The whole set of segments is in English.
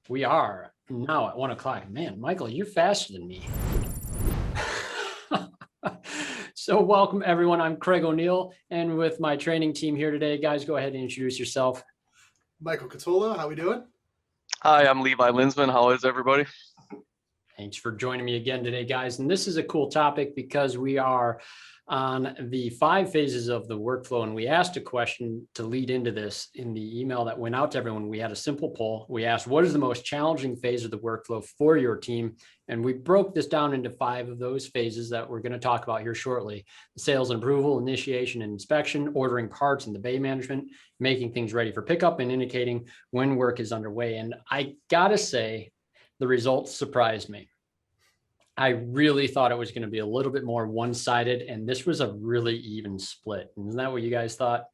We are now at 1 o'clock. Man, Michael, you're faster than me. So welcome everyone. I'm Craig O'Neill, and with my training team here today, guys, go ahead and introduce yourself. Michael Catola, how we doing? Hi, I'm Levi Linsman. How is everybody? Thanks for joining me again today, guys. And this is a cool topic because we are on the 5 phases of the workflow. And we asked a question to lead into this in the email that went out to everyone. We had a simple poll. We asked, what is the most challenging phase of the workflow for your team? And we broke this down into 5 of those phases that we're going to talk about here shortly. Sales and approval, initiation and inspection, ordering parts and the bay management, making things ready for pickup, and indicating when work is underway. And I gotta say, the results surprised me. I really thought it was going to be a little bit more one-sided, and this was a really even split. Isn't that what you guys thought?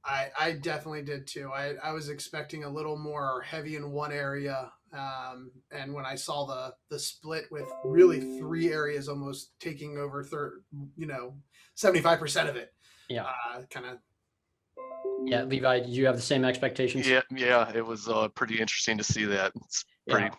I definitely did too. I was expecting a little more heavy in one area, and when I saw the split with really 3 areas almost taking over 75% of it. Yeah. Kind of. Yeah, Levi, did you have the same expectations? Yeah, it was pretty interesting to see that. It's pretty. Yeah.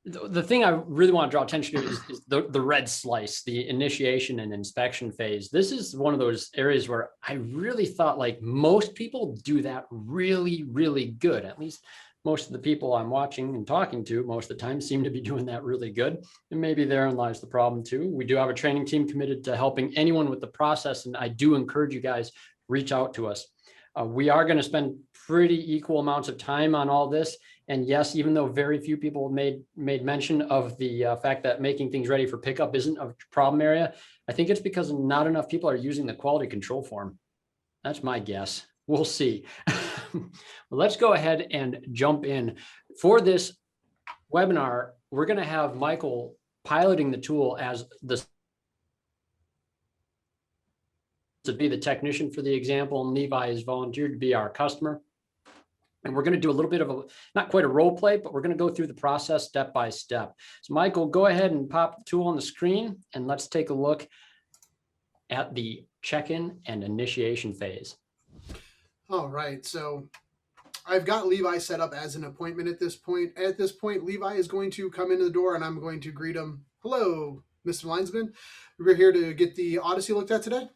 The thing I really want to draw attention to is the red slice, the initiation and inspection phase. This is one of those areas where I really thought like most people do that really, really good. At least most of the people I'm watching and talking to most of the time seem to be doing that really good. And maybe therein lies the problem too. We do have a training team committed to helping anyone with the process. And I do encourage you guys, reach out to us. We are going to spend pretty equal amounts of time on all this. And yes, even though very few people made mention of the fact that making things ready for pickup isn't a problem area, I think it's because not enough people are using the quality control form. That's my guess. We'll see. Well, let's go ahead and jump in. For this webinar, we're going to have Michael piloting the tool as to be the technician for the example, and Levi has volunteered to be our customer. And we're going to do a little bit of a, not quite a role play, but we're going to go through the process step by step. So Michael, go ahead and pop the tool on the screen and let's take a look at the check-in and initiation phase. All right, so I've got Levi set up as an appointment at this point. At this point, Levi is going to come into the door and I'm going to greet him. Hello, Mr. Linesman. We're here to get the Odyssey looked at today.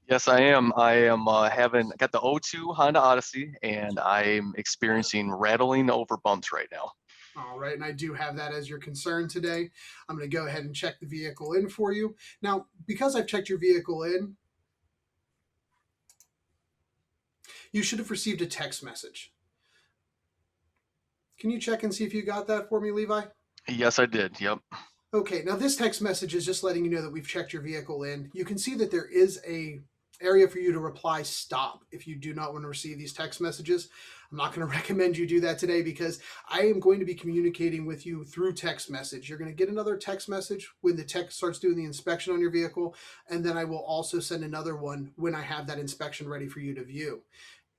Yes, I am. I am got the O2 Honda Odyssey, and I'm experiencing rattling over bumps right now. All right, and I do have that as your concern today. I'm going to go ahead and check the vehicle in for you. Now, because I've checked your vehicle in, you should have received a text message. Can you check and see if you got that for me, Levi? Yes, I did. Yep. Okay, now this text message is just letting you know that we've checked your vehicle in. You can see that there is a area for you to reply stop if you do not want to receive these text messages. I'm not going to recommend you do that today because I am going to be communicating with you through text message. You're going to get another text message when the tech starts doing the inspection on your vehicle, and then I will also send another one when I have that inspection ready for you to view.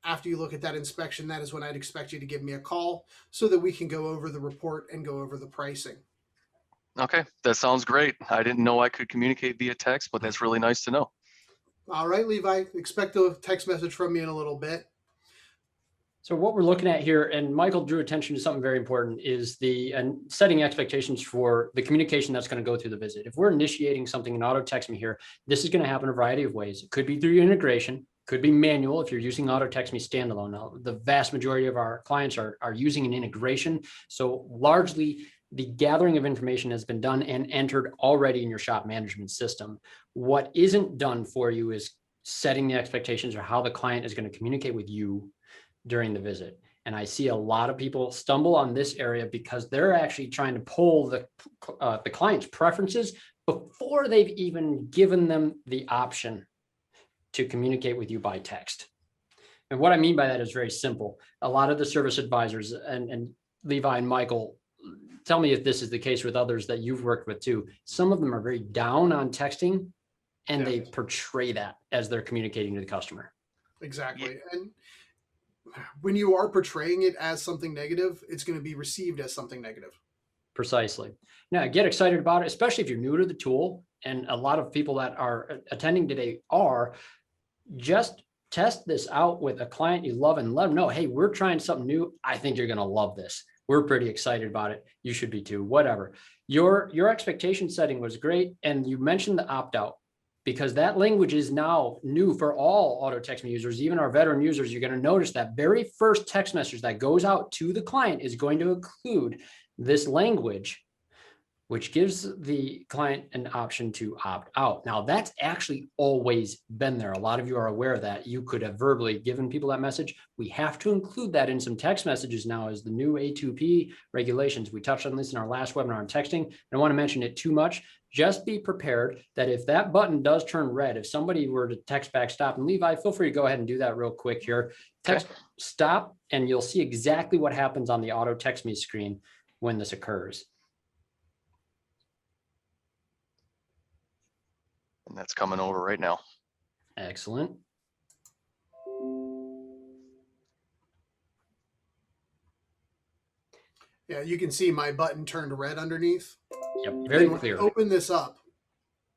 After you look at that inspection, that is when I'd expect you to give me a call so that we can go over the report and go over the pricing. Okay, that sounds great. I didn't know I could communicate via text, but that's really nice to know. All right, Levi, expect a text message from me in a little bit. So what we're looking at here, and Michael drew attention to something very important, is the setting expectations for the communication that's going to go through the visit. If we're initiating something in Auto Text Me here, this is going to happen a variety of ways. It could be through integration, could be manual if you're using Auto Text Me standalone. Now, the vast majority of our clients are using an integration. So largely, the gathering of information has been done and entered already in your shop management system. What isn't done for you is setting the expectations or how the client is going to communicate with you during the visit. And I see a lot of people stumble on this area because they're actually trying to pull the client's preferences before they've even given them the option to communicate with you by text. And what I mean by that is very simple. A lot of the service advisors and Levi and Michael, tell me if this is the case with others that you've worked with too. Some of them are very down on texting and they portray that as they're communicating to the customer. Exactly. And when you are portraying it as something negative, it's going to be received as something negative. Precisely. Now, get excited about it, especially if you're new to the tool. And a lot of people that are attending today are. Just test this out with a client you love and let them know, hey, we're trying something new. I think you're going to love this. We're pretty excited about it. You should be too, whatever. Your expectation setting was great. And you mentioned the opt-out, because that language is now new for all auto text me users, even our veteran users. You're going to notice that very first text message that goes out to the client is going to include this language, which gives the client an option to opt out. Now, that's actually always been there. A lot of you are aware of that. You could have verbally given people that message. We have to include that in some text messages now as the new A2P regulations. We touched on this in our last webinar on texting. I don't want to mention it too much. Just be prepared that if that button does turn red, if somebody were to text back stop, and Levi, feel free to go ahead and do that real quick here. Text stop, and you'll see exactly what happens on the auto text me screen when this occurs. And that's coming over right now. Excellent. Yeah, you can see my button turned red underneath. Yep, very When clear. I open this up,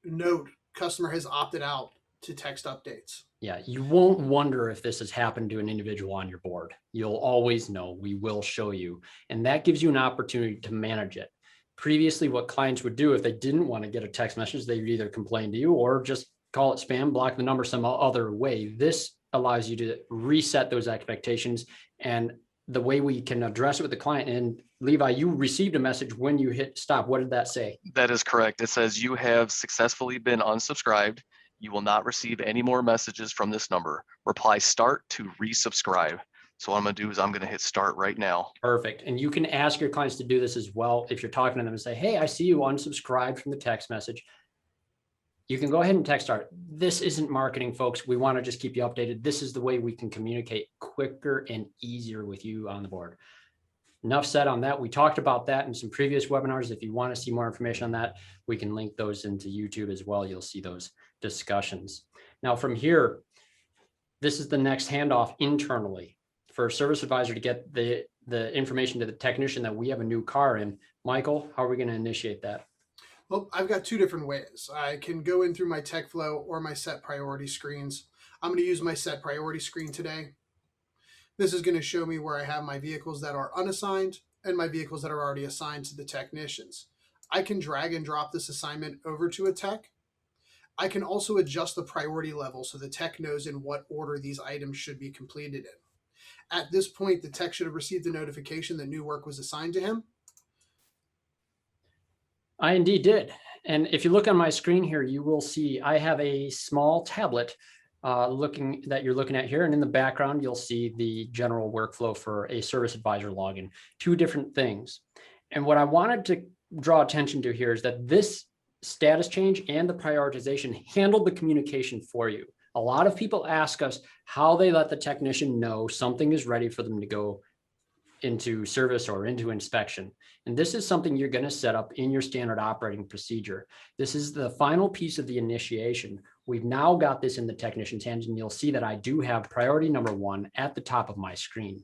note customer has opted out to text updates. Yeah, you won't wonder if this has happened to an individual on your board. You'll always know. We will show you. And that gives you an opportunity to manage it. Previously, what clients would do if they didn't want to get a text message, they would either complain to you or just call it spam, block the number some other way. This allows you to reset those expectations. And the way we can address it with the client, and Levi, you received a message when you hit stop. What did that say? That is correct. It says you have successfully been unsubscribed. You will not receive any more messages from this number. Reply start to resubscribe. So what I'm going to do is I'm going to hit start right now. Perfect. And you can ask your clients to do this as well. If you're talking to them and say, hey, I see you unsubscribed from the text message. You can go ahead and text start. This isn't marketing, folks. We want to just keep you updated. This is the way we can communicate quicker and easier with you on the board. Enough said on that. We talked about that in some previous webinars. If you want to see more information on that, we can link those into YouTube as well. You'll see those discussions. Now from here, this is the next handoff internally for a service advisor to get the information to the technician that we have a new car in. Michael, how are we going to initiate that? Well, I've got two different ways. I can go in through my tech flow or my set priority screens. I'm going to use my set priority screen today. This is going to show me where I have my vehicles that are unassigned and my vehicles that are already assigned to the technicians. I can drag and drop this assignment over to a tech. I can also adjust the priority level so the tech knows in what order these items should be completed in. At this point, the tech should have received a notification that new work was assigned to him. I indeed did. And if you look on my screen here, you will see I have a small tablet that you're looking at here. And in the background, you'll see the general workflow for a service advisor login. Two different things. And what I wanted to draw attention to here is that this status change and the prioritization handled the communication for you. A lot of people ask us how they let the technician know something is ready for them to go into service or into inspection. And this is something you're going to set up in your standard operating procedure. This is the final piece of the initiation. We've now got this in the technician's hands, and you'll see that I do have priority number 1 at the top of my screen.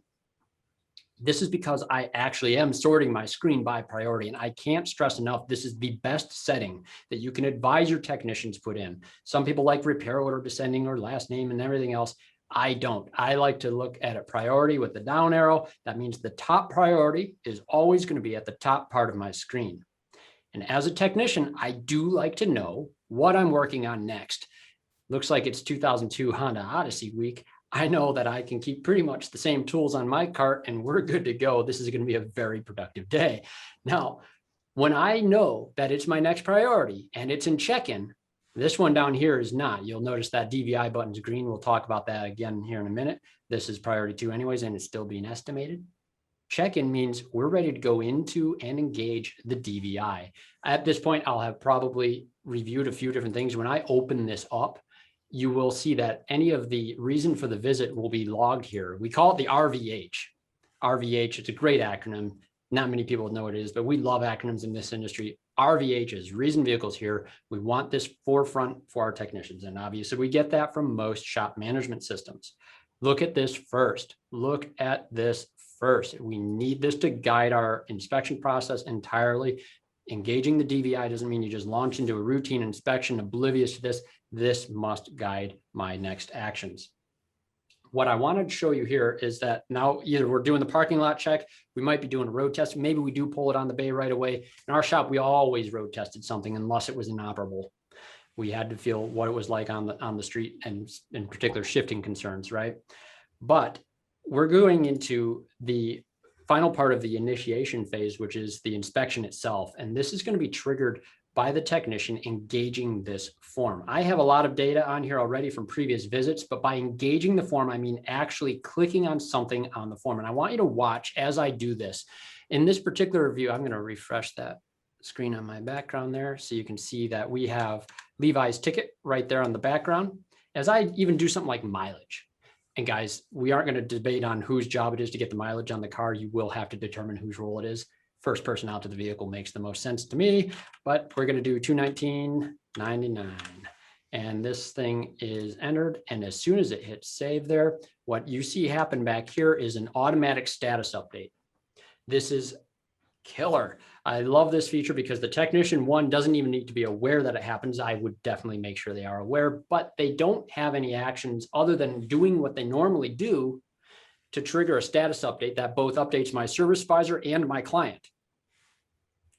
This is because I actually am sorting my screen by priority, and I can't stress enough, this is the best setting that you can advise your technicians put in. Some people like repair order descending or last name and everything else. I don't. I like to look at a priority with the down arrow. That means the top priority is always going to be at the top part of my screen. And as a technician, I do like to know what I'm working on next. Looks like it's 2002 Honda Odyssey week. I know that I can keep pretty much the same tools on my cart and we're good to go. This is going to be a very productive day. Now, when I know that it's my next priority and it's in check-in, this one down here is not. You'll notice that DVI button's green. We'll talk about that again here in a minute. This is priority 2 anyways, and it's still being estimated. Check-in means we're ready to go into and engage the DVI. At this point, I'll have probably reviewed a few different things. When I open this up, you will see that any of the reason for the visit will be logged here. We call it the RVH. RVH, it's a great acronym. Not many people know what it is, but we love acronyms in this industry. RVH is reason vehicles here. We want this forefront for our technicians. And obviously we get that from most shop management systems. Look at this first. Look at this first. We need this to guide our inspection process entirely. Engaging the DVI doesn't mean you just launch into a routine inspection oblivious to this. This must guide my next actions. what I wanted to show you here is that now either we're doing the parking lot check, we might be doing a road test. Maybe we do pull it on the bay right away. In our shop, we always road tested something unless it was inoperable. We had to feel what it was like on the street, and in particular shifting concerns, right? But we're going into the final part of the initiation phase, which is the inspection itself. And this is going to be triggered by the technician engaging this form. I have a lot of data on here already from previous visits, but by engaging the form, I mean actually clicking on something on the form. And I want you to watch as I do this. In this particular review, I'm going to refresh that screen on my background there so you can see that we have Levi's ticket right there on the background. As I even do something like mileage. And guys, we aren't going to debate on whose job it is to get the mileage on the car. You will have to determine whose role it is. First person out to the vehicle makes the most sense to me, but we're going to do $219.99. And this thing is entered. And as soon as it hits save there, what you see happen back here is an automatic status update. This is killer. I love this feature because the technician, one, doesn't even need to be aware that it happens. I would definitely make sure they are aware, but they don't have any actions other than doing what they normally do to trigger a status update that both updates my service advisor and my client.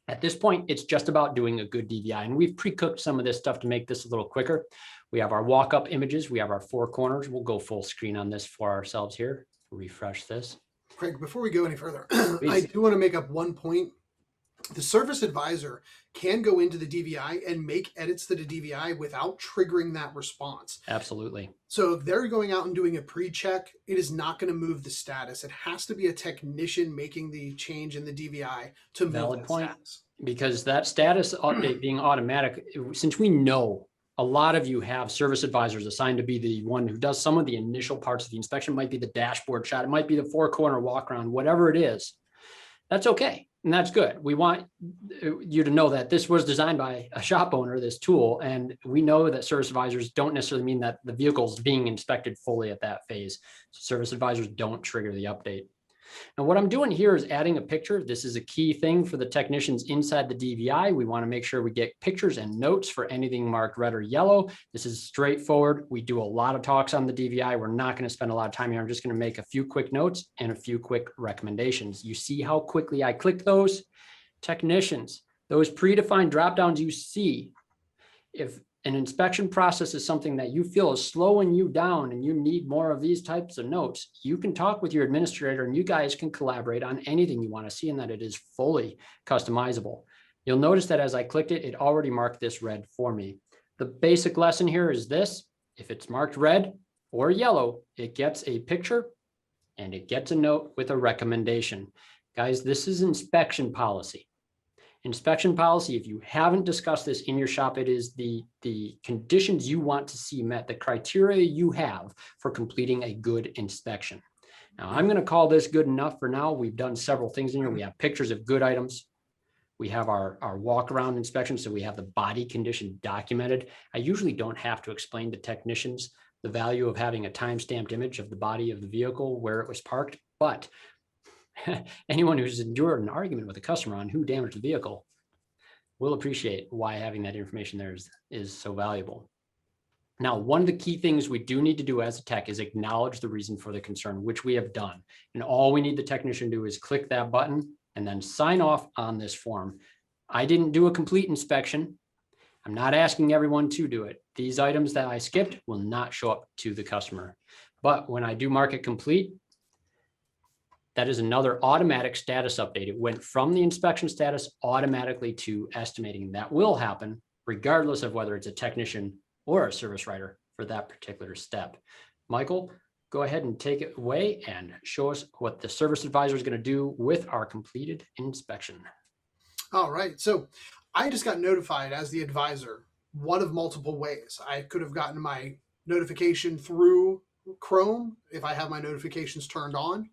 At this point, it's just about doing a good DVI, and we've pre-cooked some of this stuff to make this a little quicker. We have our walk-up images. We have our 4 corners. We'll go full screen on this for ourselves here. Refresh this. Craig, before we go any further, I do want to make up one point. The service advisor can go into the DVI and make edits to the DVI without triggering that response. Absolutely. So if they're going out and doing a pre-check, it is not going to move the status. It has to be a technician making the change in the DVI to move Valid that point. status. Because that status update being automatic, since we know a lot of you have service advisors assigned to be the one who does some of the initial parts of the inspection, might be the dashboard shot, it might be the 4-corner walk around, whatever it is, that's okay. And that's good. We want you to know that this was designed by a shop owner, this tool, and we know that service advisors don't necessarily mean that the vehicle's being inspected fully at that phase. So service advisors don't trigger the update. Now, what I'm doing here is adding a picture. This is a key thing for the technicians inside the DVI. We want to make sure we get pictures and notes for anything marked red or yellow. This is straightforward. We do a lot of talks on the DVI. We're not going to spend a lot of time here. I'm just going to make a few quick notes and a few quick recommendations. You see how quickly I click those? Technicians, those predefined dropdowns you see, if an inspection process is something that you feel is slowing you down and you need more of these types of notes, you can talk with your administrator and you guys can collaborate on anything you want to see, and that it is fully customizable. You'll notice that as I clicked it, it already marked this red for me. The basic lesson here is this: if it's marked red or yellow, it gets a picture and it gets a note with a recommendation. Guys, this is inspection policy. Inspection policy, if you haven't discussed this in your shop, it is the conditions you want to see met, the criteria you have for completing a good inspection. Now, I'm going to call this good enough for now. We've done several things in here. We have pictures of good items. We have our walk around inspection, so we have the body condition documented. I usually don't have to explain to technicians the value of having a time-stamped image of the body of the vehicle, where it was parked, but anyone who's endured an argument with a customer on who damaged the vehicle will appreciate why having that information there is so valuable. Now, one of the key things we do need to do as a tech is acknowledge the reason for the concern, which we have done. And all we need the technician to do is click that button and then sign off on this form. I didn't do a complete inspection. I'm not asking everyone to do it. These items that I skipped will not show up to the customer. But when I do mark it complete, that is another automatic status update. It went from the inspection status automatically to estimating. That will happen regardless of whether it's a technician or a service writer for that particular step. Michael, go ahead and take it away and show us what the service advisor is going to do with our completed inspection. All right. So I just got notified as the advisor, one of multiple ways. I could have gotten my notification through Chrome if I have my notifications turned on.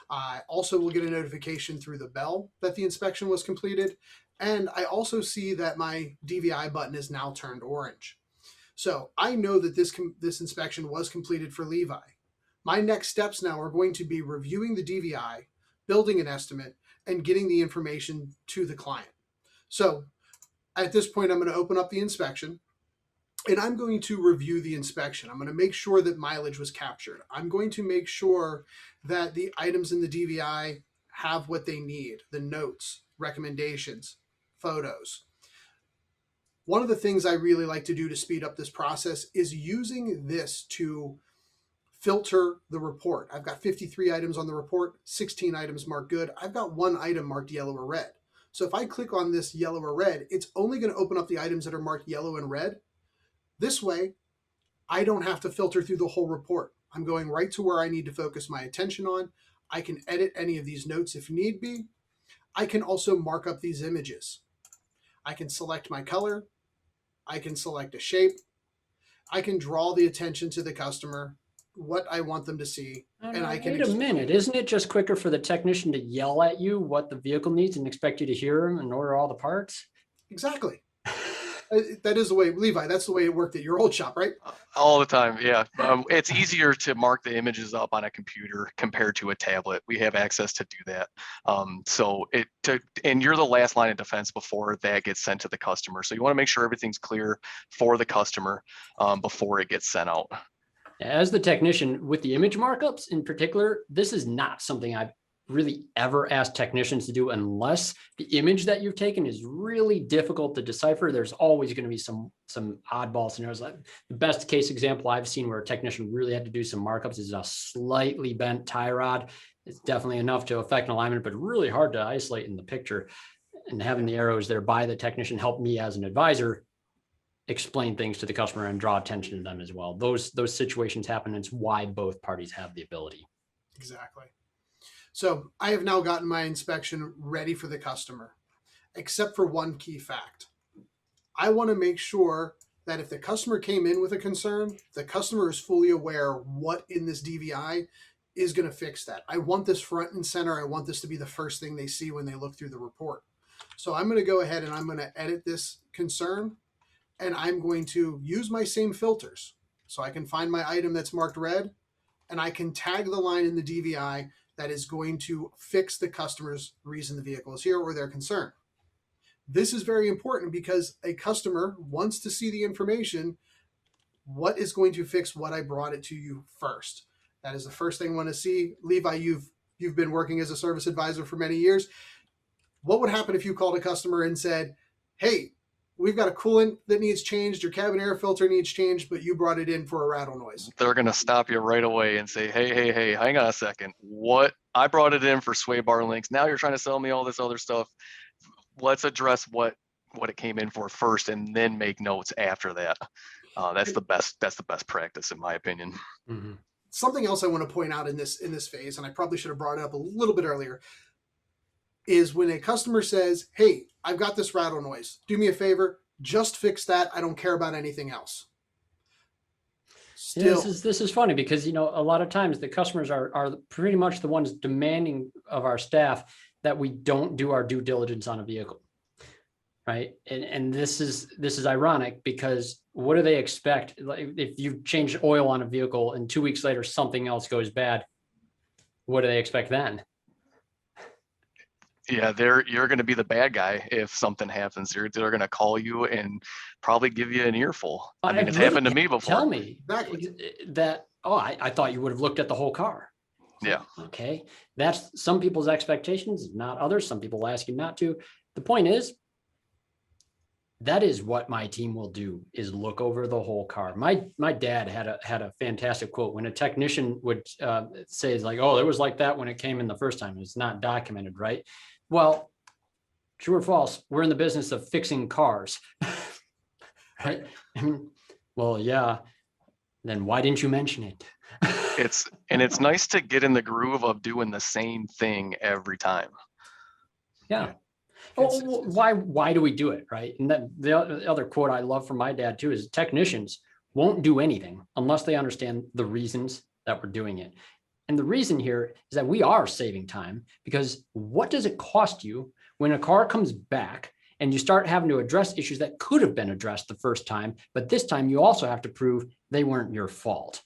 I also will get a notification through the bell that the inspection was completed. And I also see that my DVI button is now turned orange. So I know that this inspection was completed for Levi. My next steps now are going to be reviewing the DVI, building an estimate, and getting the information to the client. So at this point, I'm going to open up the inspection. and I'm going to review the inspection. I'm going to make sure that mileage was captured. I'm going to make sure that the items in the DVI have what they need, the notes, recommendations, photos. One of the things I really like to do to speed up this process is using this to filter the report. I've got 53 items on the report, 16 items marked good. I've got one item marked yellow or red. So if I click on this yellow or red, it's only going to open up the items that are marked yellow and red. This way, I don't have to filter through the whole report. I'm going right to where I need to focus my attention on. I can edit any of these notes if need be. I can also mark up these images. I can select my color. I can select a shape. I can draw the attention to the customer, what I want them to see. And I can wait a minute. Isn't it just quicker for the technician to yell at you what the vehicle needs and expect you to hear him and order all the parts? Exactly. That is the way, Levi, that's the way it worked at your old shop, right? All the time, yeah. It's easier to mark the images up on a computer compared to a tablet. We have access to do that. And you're the last line of defense before that gets sent to the customer. So you want to make sure everything's clear for the customer before it gets sent out. As the technician with the image markups in particular, this is not something I've really ever asked technicians to do unless the image that you've taken is really difficult to decipher. There's always going to be some oddball scenarios. Like the best case example I've seen where a technician really had to do some markups is a slightly bent tie rod. It's definitely enough to affect an alignment, but really hard to isolate in the picture. And having the arrows there by the technician helped me as an advisor explain things to the customer and draw attention to them as well. Those situations happen. And it's why both parties have the ability. Exactly. So I have now gotten my inspection ready for the customer, except for one key fact. I want to make sure that if the customer came in with a concern, the customer is fully aware what in this DVI is going to fix that. I want this front and center. I want this to be the first thing they see when they look through the report. So I'm going to go ahead and I'm going to edit this concern, and I'm going to use my same filters. So I can find my item that's marked red, and I can tag the line in the DVI that is going to fix the customer's reason the vehicle is here or their concern. This is very important because a customer wants to see the information. What is going to fix what I brought it to you first? That is the first thing I want to see. Levi, you've been working as a service advisor for many years. What would happen if you called a customer and said, hey, we've got a coolant that needs changed, your cabin air filter needs changed, but you brought it in for a rattle noise? They're going to stop you right away and say, hey, hang on a second. What? I brought it in for sway bar links. Now you're trying to sell me all this other stuff. Let's address what it came in for first and then make notes after that. That's the best practice in my opinion. Mm-hmm. Something else I want to point out in this phase, and I probably should have brought it up a little bit earlier, is when a customer says, hey, I've got this rattle noise. Do me a favor, just fix that. I don't care about anything else. Still, this is funny because, a lot of times the customers are pretty much the ones demanding of our staff that we don't do our due diligence on a vehicle. Right. And this is ironic because what do they expect? Like if you change oil on a vehicle and 2 weeks later, something else goes bad, what do they expect then? Yeah, you're going to be the bad guy if something happens. They're going to call you and probably give you an earful. I mean, it's happened to me before. Tell me that, I thought you would have looked at the whole car. Yeah. Okay. That's some people's expectations, not others. Some people ask you not to. The point is, that is what my team will do, is look over the whole car. My dad had a fantastic quote when a technician would say like, oh, it was like that when it came in the first time. It's not documented, right? Well, true or false, we're in the business of fixing cars, right? I mean, well, yeah. Then why didn't you mention it? It's nice to get in the groove of doing the same thing every time. Yeah. Oh, why do we do it, right? And that the other quote I love from my dad too is technicians won't do anything unless they understand the reasons that we're doing it. And the reason here is that we are saving time, because what does it cost you when a car comes back and you start having to address issues that could have been addressed the first time, but this time you also have to prove they weren't your fault?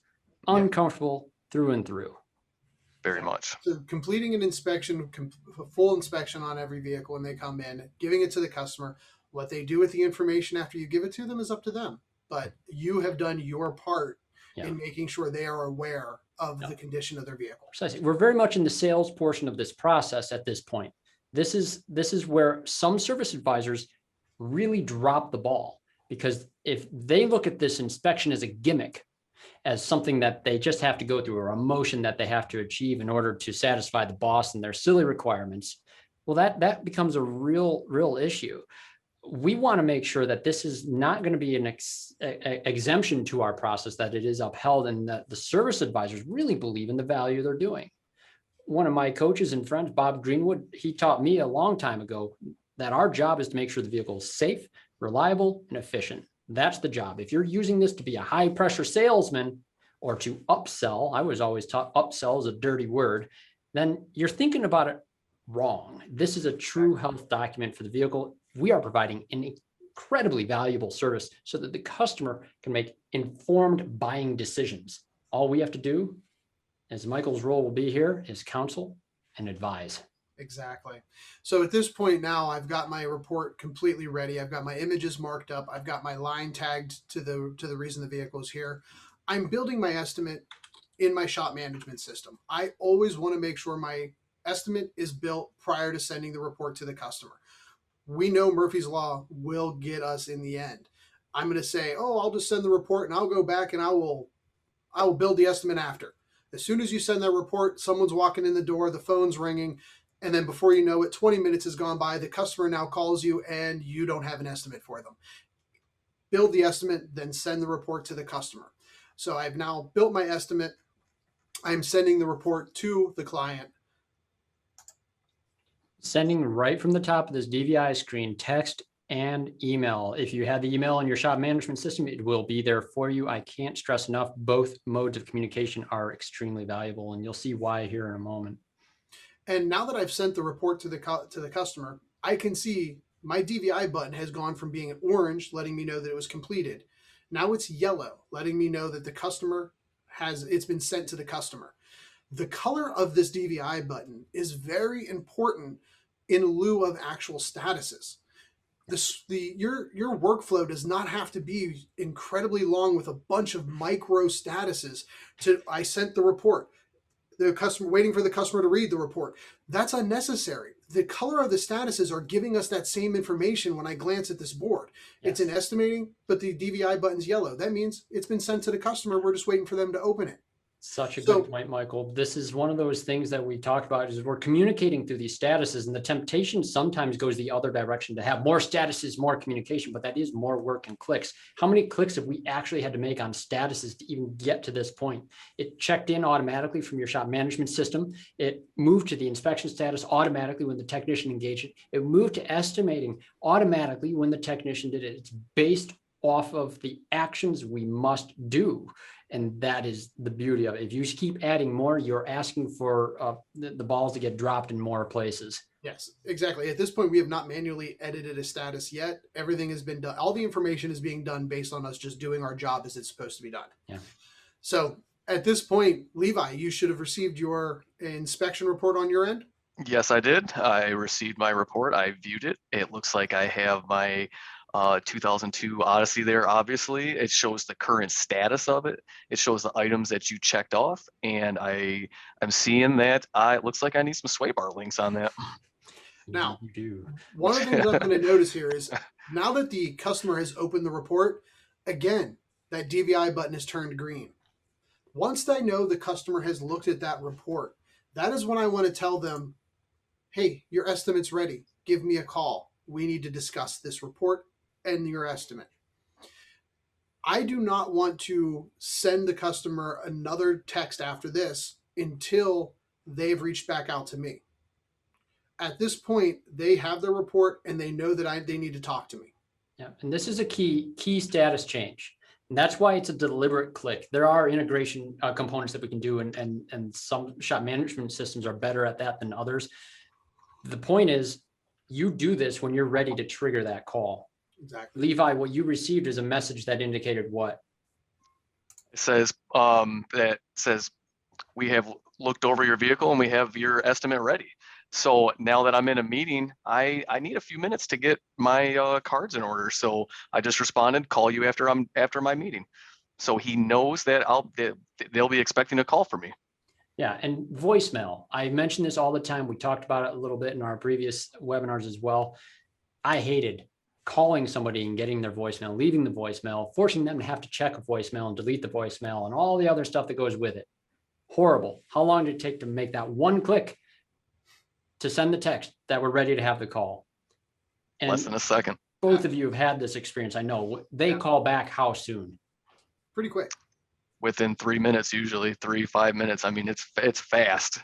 Uncomfortable through and through. Very much. So completing an inspection, a full inspection on every vehicle when they come in, giving it to the customer. What they do with the information after you give it to them is up to them. but you have done your part Yeah. in making sure they are aware of Yeah. the condition of their vehicle. Precisely. We're very much in the sales portion of this process at this point. This is where some service advisors really drop the ball, because if they look at this inspection as a gimmick, as something that they just have to go through, or a motion that they have to achieve in order to satisfy the boss and their silly requirements, well, that becomes a real issue. We want to make sure that this is not going to be an exemption to our process, that it is upheld, and that the service advisors really believe in the value they're doing. One of my coaches and friends, Bob Greenwood, he taught me a long time ago that our job is to make sure the vehicle is safe, reliable, and efficient. That's the job. If you're using this to be a high pressure salesman or to upsell, I was always taught upsell is a dirty word, then you're thinking about it wrong. This is a true health document for the vehicle. We are providing an incredibly valuable service so that the customer can make informed buying decisions. All we have to do, as Michael's role will be here, is counsel and advise. Exactly. So at this point now, I've got my report completely ready. I've got my images marked up. I've got my line tagged to the reason the vehicle is here. I'm building my estimate in my shop management system. I always want to make sure my estimate is built prior to sending the report to the customer. We know Murphy's Law will get us in the end. I'm going to say, oh, I'll just send the report and I'll go back and I will build the estimate after. As soon as you send that report, someone's walking in the door, the phone's ringing, and then before you know it, 20 minutes has gone by. The customer now calls you and you don't have an estimate for them. Build the estimate, then send the report to the customer. So I've now built my estimate. I'm sending the report to the client. Sending right from the top of this DVI screen, text and email. If you have the email in your shop management system, it will be there for you. I can't stress enough, both modes of communication are extremely valuable, and you'll see why here in a moment. And now that I've sent the report to the customer, I can see my DVI button has gone from being an orange, letting me know that it was completed. Now it's yellow, letting me know that it's been sent to the customer. The color of this DVI button is very important in lieu of actual statuses. Your workflow does not have to be incredibly long with a bunch of micro statuses I sent the report. The customer waiting for the customer to read the report. That's unnecessary. The color of the statuses are giving us that same information when I glance at this board. Yes. It's an estimating, but the DVI button's yellow. That means it's been sent to the customer. We're just waiting for them to open it. Such a good point, Michael. This is one of those things that we talked about, is we're communicating through these statuses, and the temptation sometimes goes the other direction to have more statuses, more communication, but that is more work and clicks. How many clicks have we actually had to make on statuses to even get to this point? It checked in automatically from your shop management system. It moved to the inspection status automatically when the technician engaged it. It moved to estimating automatically when the technician did it. It's based off of the actions we must do. And that is the beauty of it. If you keep adding more, you're asking for the balls to get dropped in more places. Yes, exactly. At this point, we have not manually edited a status yet. Everything has been done. All the information is being done based on us just doing our job as it's supposed to be done. Yeah. So at this point, Levi, you should have received your inspection report on your end. Yes, I did. I received my report. I viewed it. It looks like I have my 2002 Odyssey there. Obviously, it shows the current status of it. It shows the items that you checked off, and I'm seeing that it looks like I need some sway bar links on that. Now, you do. One of the things I'm going to notice here is now that the customer has opened the report, again, that DVI button is turned green. Once I know the customer has looked at that report, that is when I want to tell them, hey, your estimate's ready. Give me a call. We need to discuss this report and your estimate. I do not want to send the customer another text after this until they've reached back out to me. At this point, they have their report and they know that they need to talk to me. Yeah, and this is a key status change. And that's why it's a deliberate click. There are integration components that we can do, and some shop management systems are better at that than others. The point is, you do this when you're ready to trigger that call. Exactly. Levi, what you received is a message that indicated what? It says we have looked over your vehicle and we have your estimate ready. So now that I'm in a meeting, I need a few minutes to get my cards in order. So I just responded, call you after my meeting. So he knows that they'll be expecting a call from me. Yeah, and voicemail. I mention this all the time. We talked about it a little bit in our previous webinars as well. I hated calling somebody and getting their voicemail, leaving the voicemail, forcing them to have to check a voicemail and delete the voicemail and all the other stuff that goes with it. Horrible. How long did it take to make that one click to send the text that we're ready to have the call? And Less than a second. both of you have had this experience. I know they call back how soon? Pretty quick. Within 3 minutes, usually 5 minutes. I mean, it's fast.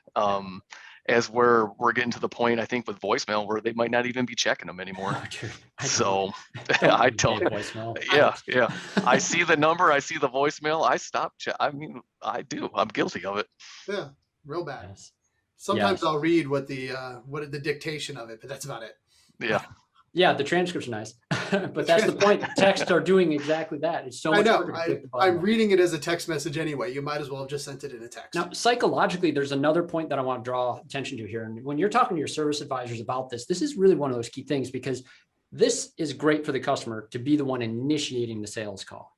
As we're getting to the point, I think with voicemail where they might not even be checking them anymore. Oh, dude, So don't I leave me a don't. voicemail. Yeah. I see the number, I see the voicemail, I stop. I mean, I do. I'm guilty of it. Yeah, real bad. Yes. Sometimes Yes. I'll read what the dictation of it, but that's about it. Yeah. Yeah, the transcript's nice, but that's the point. Texts are doing exactly that. It's so I much know. harder to click the button. I'm reading it as a text message anyway. You might as well have just sent it in a text. Now, psychologically, there's another point that I want to draw attention to here. And when you're talking to your service advisors about this, this is really one of those key things, because this is great for the customer to be the one initiating the sales call.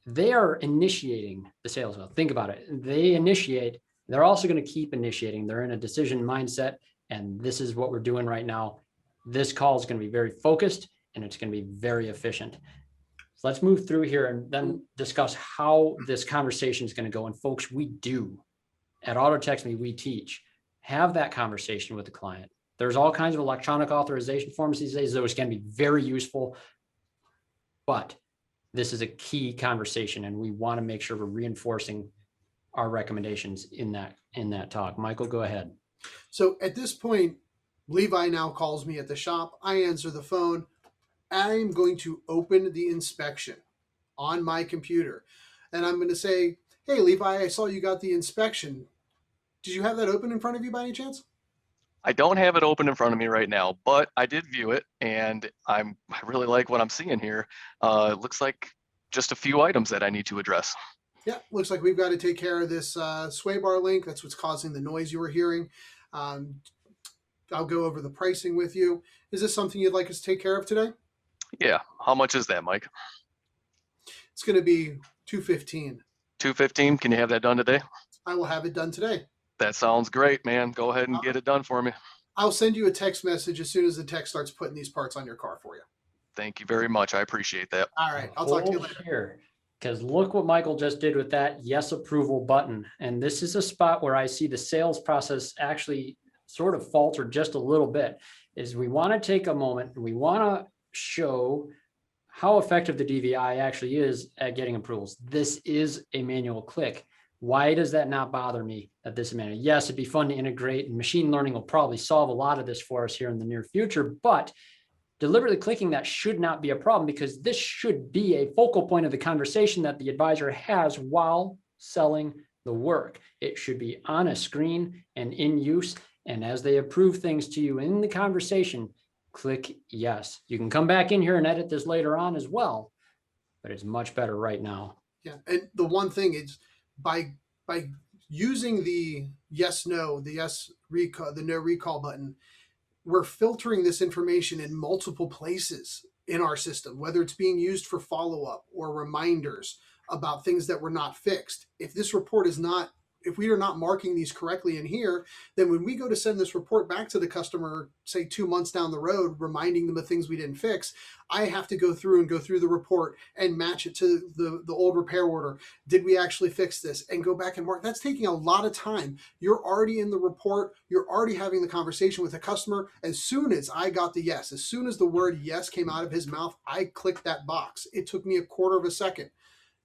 They are initiating the sales call. Think about it. They initiate. They're also going to keep initiating. They're in a decision mindset. And this is what we're doing right now. This call is going to be very focused and it's going to be very efficient. So let's move through here and then discuss how this conversation is going to go. And folks, we do at AutoTextMe, we teach, have that conversation with the client. There's all kinds of electronic authorization forms these days. Those can be very useful, but this is a key conversation and we want to make sure we're reinforcing our recommendations in that talk. Michael, go ahead. So at this point, Levi now calls me at the shop. I answer the phone. I'm going to open the inspection on my computer. And I'm going to say, hey, Levi, I saw you got the inspection. Did you have that open in front of you by any chance? I don't have it open in front of me right now, but I did view it and I really like what I'm seeing here. It looks like just a few items that I need to address. Yeah, looks like we've got to take care of this sway bar link. That's what's causing the noise you were hearing. I'll go over the pricing with you. Is this something you'd like us to take care of today? Yeah. How much is that, Mike? It's going to be $215. $215. Can you have that done today? I will have it done today. That sounds great, man. Go ahead and get it done for me. I'll send you a text message as soon as the tech starts putting these parts on your car for you. Thank you very much. I appreciate that. All right. I'll talk to you Hold later. here, because look what Michael just did with that yes approval button. And this is a spot where I see the sales process actually sort of falter just a little bit. Is we want to take a moment and we want to show how effective the DVI actually is at getting approvals. This is a manual click. Why does that not bother me that this is manual? Yes, it'd be fun to integrate, and machine learning will probably solve a lot of this for us here in the near future, but deliberately clicking that should not be a problem, because this should be a focal point of the conversation that the advisor has while selling the work. It should be on a screen and in use. And as they approve things to you in the conversation, click yes. You can come back in here and edit this later on as well, but it's much better right now. Yeah. And the one thing is by using the yes, no, the yes recall, the no recall button, we're filtering this information in multiple places in our system, whether it's being used for follow-up or reminders about things that were not fixed. If this report is not, if we are not marking these correctly in here, then when we go to send this report back to the customer, say 2 months down the road, reminding them of things we didn't fix, I have to go through the report and match it to the old repair order. Did we actually fix this? And go back and mark. That's taking a lot of time. You're already in the report. You're already having the conversation with the customer. As soon as I got the yes, as soon as the word yes came out of his mouth, I clicked that box. It took me a quarter of a second.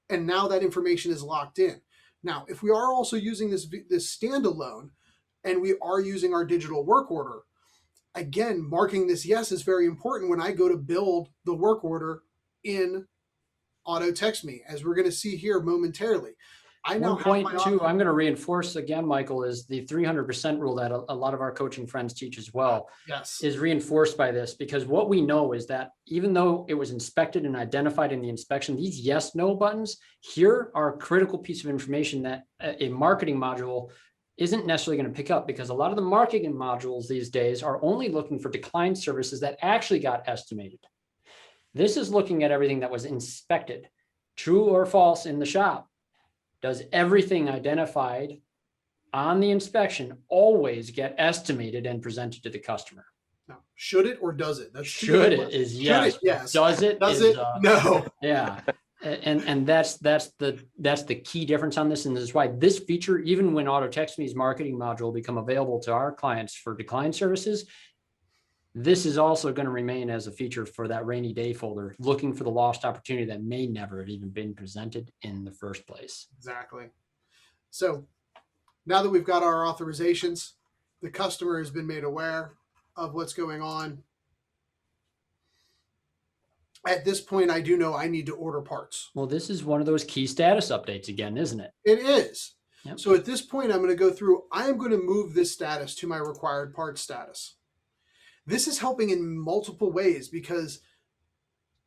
And now that information is locked in. Now, if we are also using this standalone and we are using our digital work order, again, marking this yes is very important when I go to build the work order in AutoTextMe, as we're going to see here momentarily. I now have my 1.2, I'm going to reinforce again, Michael, is the 300% rule that a lot of our coaching friends teach as well. Yes. Is reinforced by this, because what we know is that even though it was inspected and identified in the inspection, these yes, no buttons here are a critical piece of information that a marketing module isn't necessarily going to pick up because a lot of the marketing modules these days are only looking for declined services that actually got estimated. This is looking at everything that was inspected, true or false in the shop. Does everything identified on the inspection always get estimated and presented to the customer? No. Should it or does it? That's Should it is yes. Should it? Yes. Does it? Does is, it? No. Yeah. And that's the key difference on this. And this is why this feature, even when Auto-Text-Me's marketing module become available to our clients for decline services, this is also going to remain as a feature for that rainy day folder, looking for the lost opportunity that may never have even been presented in the first place. Exactly. So now that we've got our authorizations, the customer has been made aware of what's going on. At this point, I do know I need to order parts. Well, this is one of those key status updates again, isn't it? It is. Yep. So at this point, I'm going to go through, I am going to move this status to my required parts status. This is helping in multiple ways because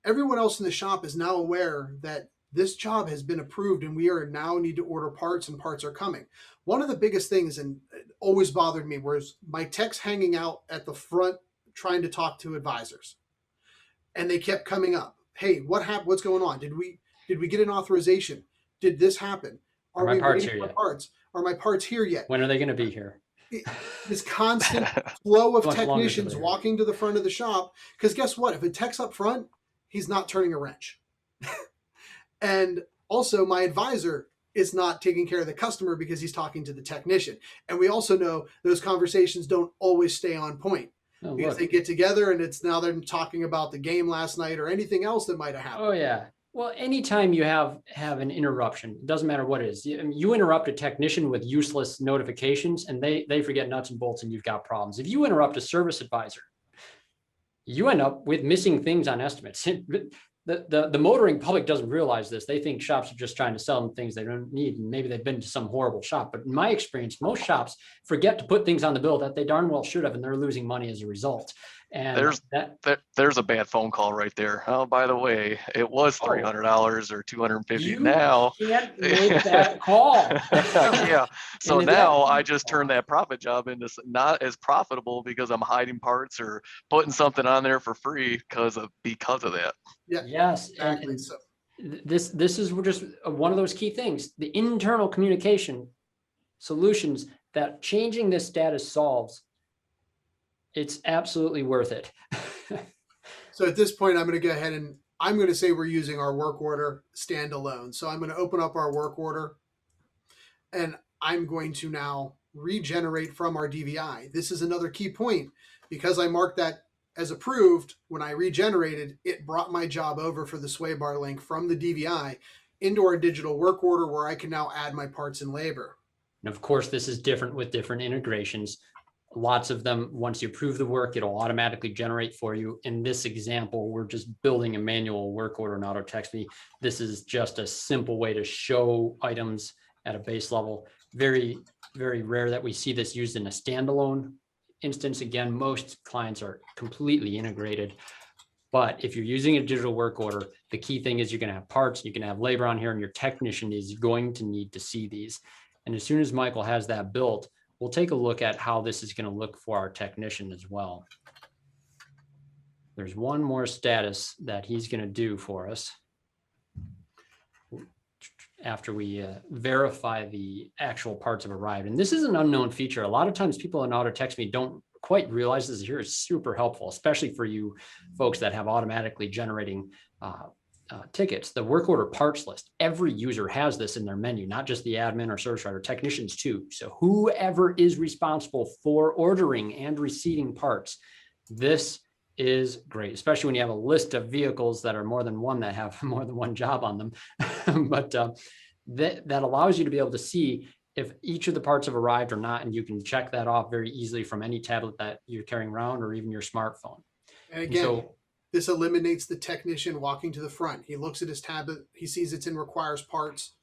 everyone else in the shop is now aware that this job has been approved and we are now need to order parts and parts are coming. One of the biggest things, and it always bothered me, was my techs hanging out at the front trying to talk to advisors. And they kept coming up. Hey, what happened? What's going on? Did we get an authorization? Did this happen? Are my we parts waiting here for yet? parts? Are my parts here yet? When are they going to be here? This constant flow of Much longer technicians till they're walking to the front of the shop. Because guess what? If a tech's up front, he's not turning a wrench. And also my advisor is not taking care of the customer because he's talking to the technician. And we also know those conversations don't always stay on point. Oh, Because look. they get together and it's now they're talking about the game last night or anything else that might have happened. Oh yeah. Well, anytime you have an interruption, it doesn't matter what it is. You interrupt a technician with useless notifications and they forget nuts and bolts and you've got problems. If you interrupt a service advisor, you end up with missing things on estimates. The motoring public doesn't realize this. They think shops are just trying to sell them things they don't need. And maybe they've been to some horrible shop. But in my experience, most shops forget to put things on the bill that they darn well should have, and they're losing money as a result. And there's a bad phone call right there. Oh, by the way, it was $300 or $250 you now. can't make that call. Yeah. So And now I just turned that profit job into not as profitable because I'm hiding parts or putting something on there for free because of that. Yeah. Yes. Exactly. And So this is just one of those key things. The internal communication solutions that changing this status solves, it's absolutely worth it. So at this point, I'm going to go ahead and I'm going to say we're using our work order standalone. So I'm going to open up our work order and I'm going to now regenerate from our DVI. This is another key point because I marked that as approved. When I regenerated, it brought my job over for the sway bar link from the DVI into our digital work order where I can now add my parts and labor. And of course, this is different with different integrations. Lots of them, once you approve the work, it'll automatically generate for you. In this example, we're just building a manual work order in Auto-Text-Me. This is just a simple way to show items at a base level. Very, very rare that we see this used in a standalone instance. Again, most clients are completely integrated. But if you're using a digital work order, the key thing is you're going to have parts, you can have labor on here, and your technician is going to need to see these. And as soon as Michael has that built, we'll take a look at how this is going to look for our technician as well. There's one more status that he's going to do for us after we verify the actual parts have arrived. And this is an unknown feature. A lot of times people in Auto-Text-Me don't quite realize this here is super helpful, especially for you folks that have automatically generating tickets. The work order parts list, every user has this in their menu, not just the admin or service writer, technicians too. So whoever is responsible for ordering and receiving parts, this is great, especially when you have a list of vehicles that are more than one that have more than one job on them. But that allows you to be able to see if each of the parts have arrived or not, and you can check that off very easily from any tablet that you're carrying around or even your smartphone. And again, this eliminates the technician walking to the front. He looks at his tablet, he sees it's in requires parts.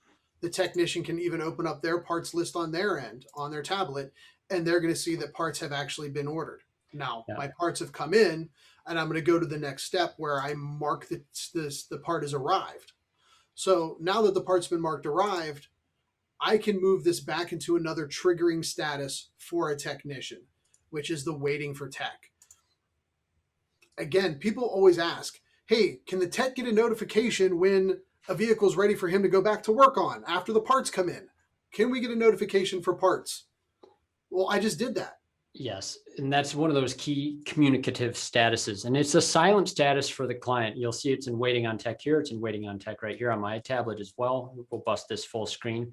The technician can even open up their parts list on their end, on their tablet, and they're going to see that parts have actually been ordered. Now, my parts have come in, and I'm going to go to the next step where I mark that the part has arrived. So now that the part's been marked arrived, I can move this back into another triggering status for a technician, which is the waiting for tech. Again, people always ask, hey, can the tech get a notification when a vehicle is ready for him to go back to work on after the parts come in? Can we get a notification for parts? Well, I just did that. Yes, and that's one of those key communicative statuses, and it's a silent status for the client. You'll see it's in waiting on tech here. It's in waiting on tech right here on my tablet as well. We'll bust this full screen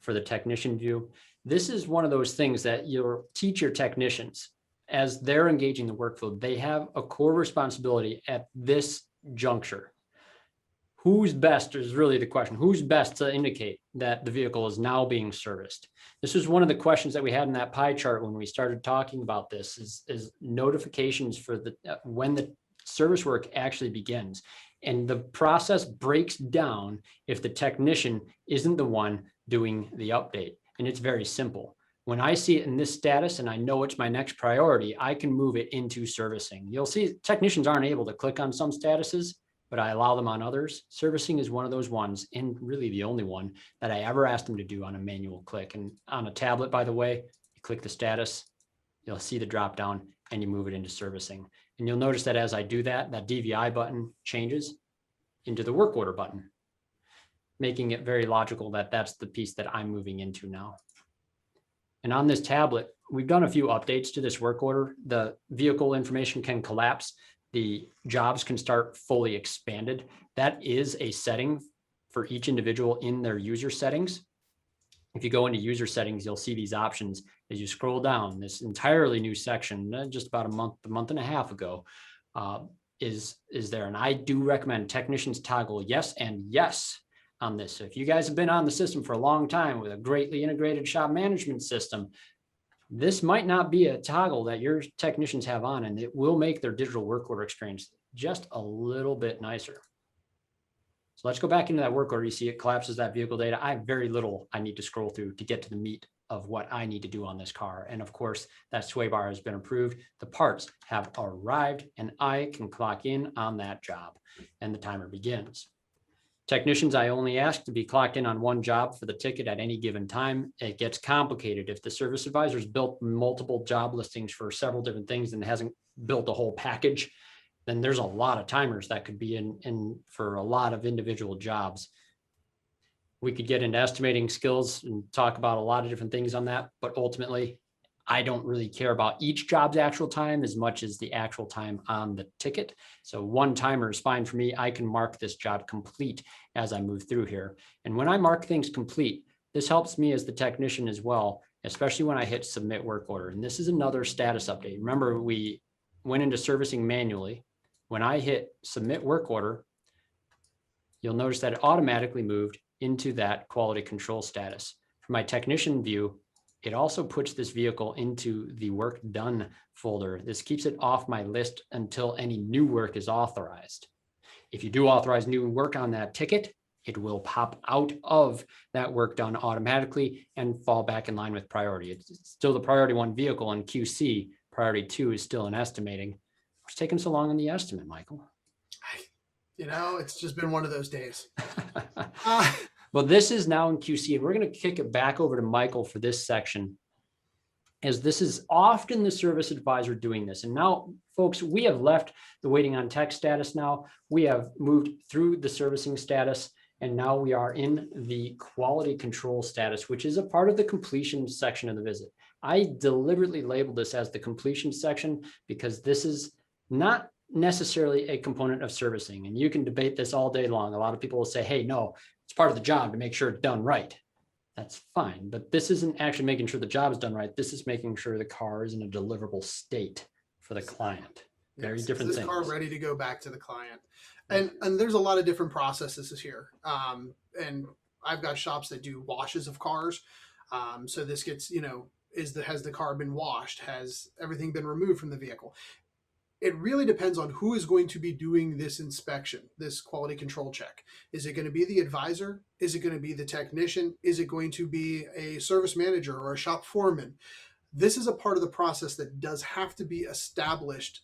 for the technician view. This is one of those things that you'll teach your technicians as they're engaging the workflow. They have a core responsibility at this juncture. Who's best is really the question. Who's best to indicate that the vehicle is now being serviced? This was one of the questions that we had in that pie chart when we started talking about this is notifications for the when the service work actually begins. And the process breaks down if the technician isn't the one doing the update. And it's very simple. When I see it in this status and I know it's my next priority, I can move it into servicing. You'll see technicians aren't able to click on some statuses, but I allow them on others. Servicing is one of those ones, and really the only one that I ever asked them to do on a manual click. And on a tablet, by the way, you click the status, you'll see the drop down and you move it into servicing. And you'll notice that as I do that, that DVI button changes into the work order button, making it very logical that that's the piece that I'm moving into now. And on this tablet, we've done a few updates to this work order. The vehicle information can collapse. The jobs can start fully expanded. That is a setting for each individual in their user settings. If you go into user settings, you'll see these options as you scroll down. This entirely new section, just about a month and a half ago, is there. And I do recommend technicians toggle yes and yes on this. So if you guys have been on the system for a long time with a greatly integrated shop management system, this might not be a toggle that your technicians have on, and it will make their digital work order experience just a little bit nicer. So let's go back into that work order. You see it collapses that vehicle data. I have very little I need to scroll through to get to the meat of what I need to do on this car. And of course, that sway bar has been approved. The parts have arrived and I can clock in on that job and the timer begins. Technicians, I only ask to be clocked in on one job for the ticket at any given time. It gets complicated. If the service advisor's built multiple job listings for several different things and hasn't built a whole package, then there's a lot of timers that could be in for a lot of individual jobs. We could get into estimating skills and talk about a lot of different things on that, but ultimately, I don't really care about each job's actual time as much as the actual time on the ticket. So one timer is fine for me. I can mark this job complete as I move through here. And when I mark things complete, this helps me as the technician as well, especially when I hit submit work order. And this is another status update. Remember, we went into servicing manually. When I hit submit work order, you'll notice that it automatically moved into that quality control status. For my technician view, it also puts this vehicle into the work done folder. This keeps it off my list until any new work is authorized. If you do authorize new work on that ticket, it will pop out of that work done automatically and fall back in line with priority. It's still the priority 1 vehicle in QC. Priority 2 is still in estimating. What's taking so long on the estimate, Michael? You know, it's just been one of those days. Well, this is now in QC, and we're going to kick it back over to Michael for this section, as this is often the service advisor doing this. And now, folks, we have left the waiting on tech status now. We have moved through the servicing status, and now we are in the quality control status, which is a part of the completion section of the visit. I deliberately labeled this as the completion section because this is not necessarily a component of servicing. And you can debate this all day long. A lot of people will say, hey, no, it's part of the job to make sure it's done right. That's fine. But this isn't actually making sure the job is done right. This is making sure the car is in a deliverable state for the client. Very different this things. Car ready to go back to the client. And there's a lot of different processes here. And I've got shops that do washes of cars. So this gets, has the car been washed? Has everything been removed from the vehicle? It really depends on who is going to be doing this inspection, this quality control check. Is it going to be the advisor? Is it going to be the technician? Is it going to be a service manager or a shop foreman? This is a part of the process that does have to be established,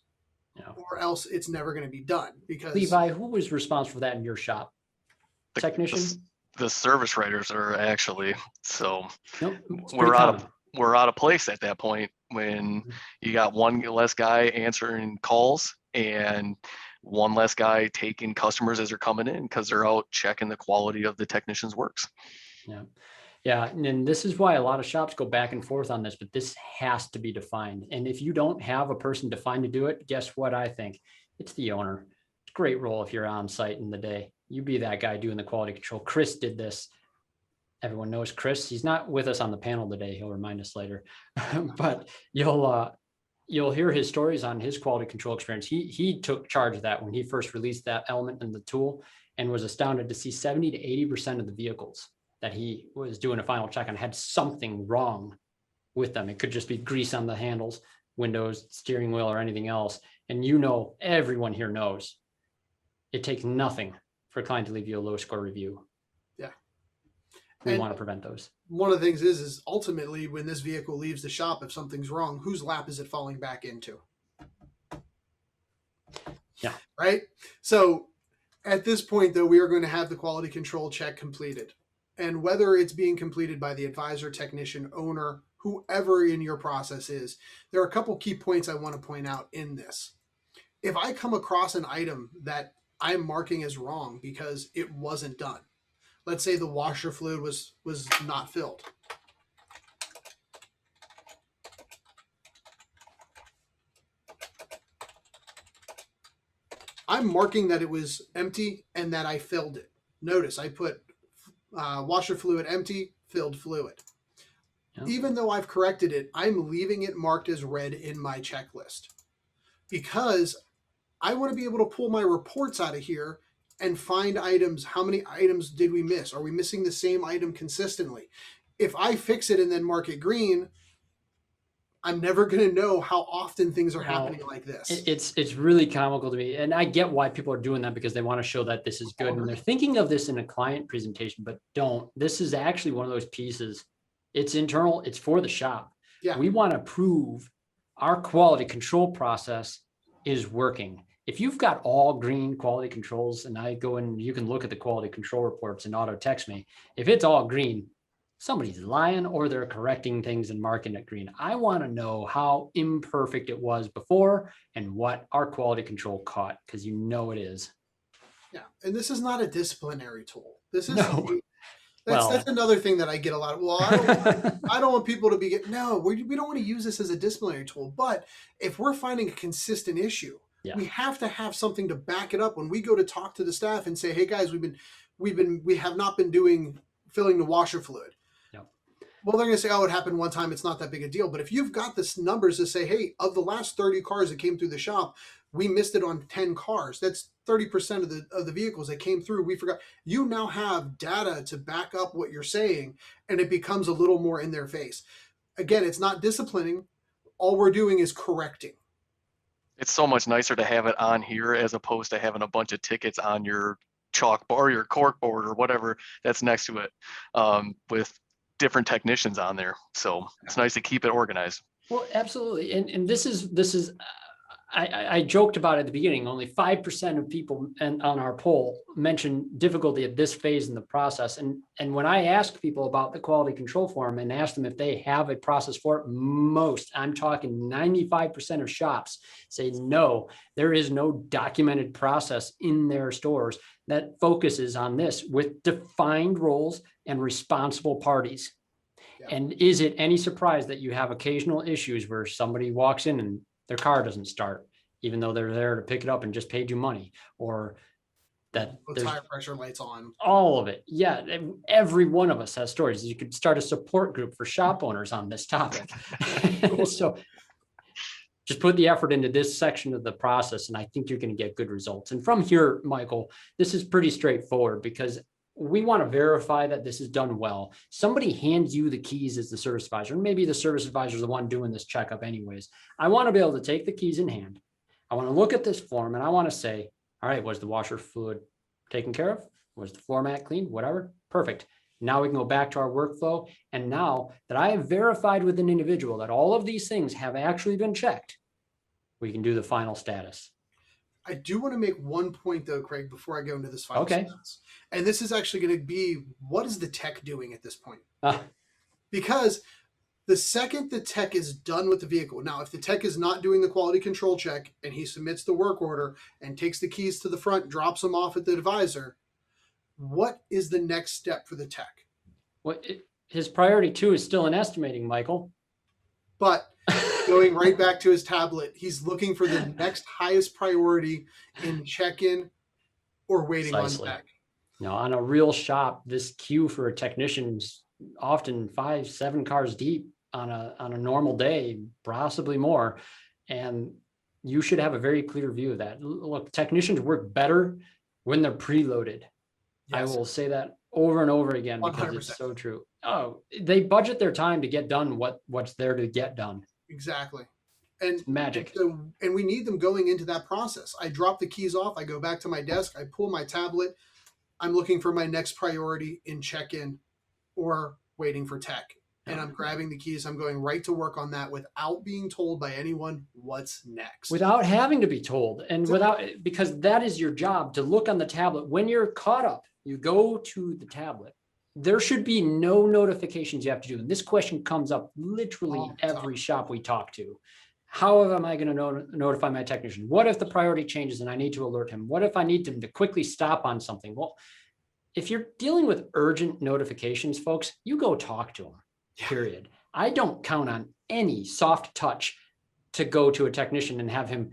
or else it's never going to be done. Because Levi, who was responsible for that in your shop? Technician? the service writers are actually. So Nope, it's we're pretty out common. we're out of place at that point when you got one less guy answering calls and one less guy taking customers as they're coming in because they're out checking the quality of the technician's works. Yeah. Yeah. And this is why a lot of shops go back and forth on this, but this has to be defined. And if you don't have a person defined to do it, guess what I think? It's the owner. It's a great role if you're on site in the day. You be that guy doing the quality control. Chris did this. Everyone knows Chris. He's not with us on the panel today. He'll remind us later, but you'll hear his stories on his quality control experience. He took charge of that when he first released that element in the tool, and was astounded to see 70 to 80% of the vehicles that he was doing a final check on had something wrong with them. It could just be grease on the handles, windows, steering wheel, or anything else. And everyone here knows it takes nothing for a client to leave you a low score review. Yeah. We And want to prevent those. one of the things is ultimately when this vehicle leaves the shop, if something's wrong, whose lap is it falling back into? Yeah. Right. So at this point, though, we are going to have the quality control check completed. And whether it's being completed by the advisor, technician, owner, whoever in your process is, there are a couple key points I want to point out in this. If I come across an item that I'm marking as wrong because it wasn't done, let's say the washer fluid was not filled. I'm marking that it was empty and that I filled it. Notice I put washer fluid empty, filled fluid. Yeah. Even though I've corrected it, I'm leaving it marked as red in my checklist because I want to be able to pull my reports out of here and find items. How many items did we miss? Are we missing the same item consistently? If I fix it and then mark it green, I'm never going to know how often things are happening like this. It's really comical to me. And I get why people are doing that, because they want to show that this is good. And they're thinking of this in a client presentation, but don't. This is actually one of those pieces. It's internal. It's for the shop. Yeah. We want to prove our quality control process is working. If you've got all green quality controls, and I go in, you can look at the quality control reports and auto text me. If it's all green, somebody's lying or they're correcting things and marking it green. I want to know how imperfect it was before and what our quality control caught, because it is. Yeah. And this is not a disciplinary tool. This is No. that's another thing that I get a lot of. Well, I don't want people to be we don't want to use this as a disciplinary tool. But if we're finding a consistent issue, we have to have something to back it up when we go to talk to the staff and say, hey guys, we have not been filling the washer fluid. Well, they're going to say, oh, it happened one time. It's not that big a deal. But if you've got this numbers to say, hey, of the last 30 cars that came through the shop, we missed it on 10 cars. That's 30% of the vehicles that came through. We forgot. You now have data to back up what you're saying, and it becomes a little more in their face. Again, it's not disciplining. All we're doing is correcting. It's so much nicer to have it on here as opposed to having a bunch of tickets on your chalkboard, your cork board, or whatever that's next to it, with different technicians on there. So it's nice to keep it organized. Well, absolutely. And this is I joked about at the beginning, only 5% of people on our poll mentioned difficulty at this phase in the process. And when I ask people about the quality control form and ask them if they have a process for it, I'm talking 95% of shops say no, there is no documented process in their stores that focuses on this with defined roles and responsible parties. Yeah. And is it any surprise that you have occasional issues where somebody walks in and their car doesn't start, even though they're there to pick it up and just paid you money, or that there's tire pressure lights on? All of it. Yeah. Every one of us has stories. You could start a support group for shop owners on this topic. So just put the effort into this section of the process, and I think you're going to get good results. And from here, Michael, this is pretty straightforward because we want to verify that this is done well. Somebody hands you the keys as the service advisor, and maybe the service advisor is the one doing this checkup anyways. I want to be able to take the keys in hand. I want to look at this form and I want to say, all right, was the washer fluid taken care of? Was the floor mat cleaned? Whatever. Perfect. Now we can go back to our workflow. And now that I have verified with an individual that all of these things have actually been checked, we can do the final status. I do want to make one point though, Craig, before I go into this final Okay. sentence. And this is actually going to be, what is the tech doing at this point? Uh, Because the second the tech is done with the vehicle, now if the tech is not doing the quality control check and he submits the work order and takes the keys to the front, drops them off at the advisor, what is the next step for the tech? his priority 2 is still in estimating, Michael. But going right back to his tablet, he's looking for the next highest priority in check-in or waiting Precisely. on tech. Now, on a real shop, this queue for a technician's often 5-7 cars deep on a normal day, possibly more. And you should have a very clear view of that. Look, technicians work better when they're preloaded. I Yes. will say that over and over again because 100%. it's so true. Oh, they budget their time to get done what's there to get done. Exactly. And Magic. and we need them going into that process. I drop the keys off, I go back to my desk, I pull my tablet, I'm looking for my next priority in check-in or waiting for tech. And I'm grabbing the keys, I'm going right to work on that without being told by anyone what's next. Without having to be told, and without, because that is your job, to look on the tablet. When you're caught up, you go to the tablet. There should be no notifications you have to do. And this question comes up literally All the time. every shop we talk to. How am I going to notify my technician? What if the priority changes and I need to alert him? What if I need him to quickly stop on something? Well, if you're dealing with urgent notifications, folks, you go talk to them, period. I don't count on any soft touch to go to a technician and have him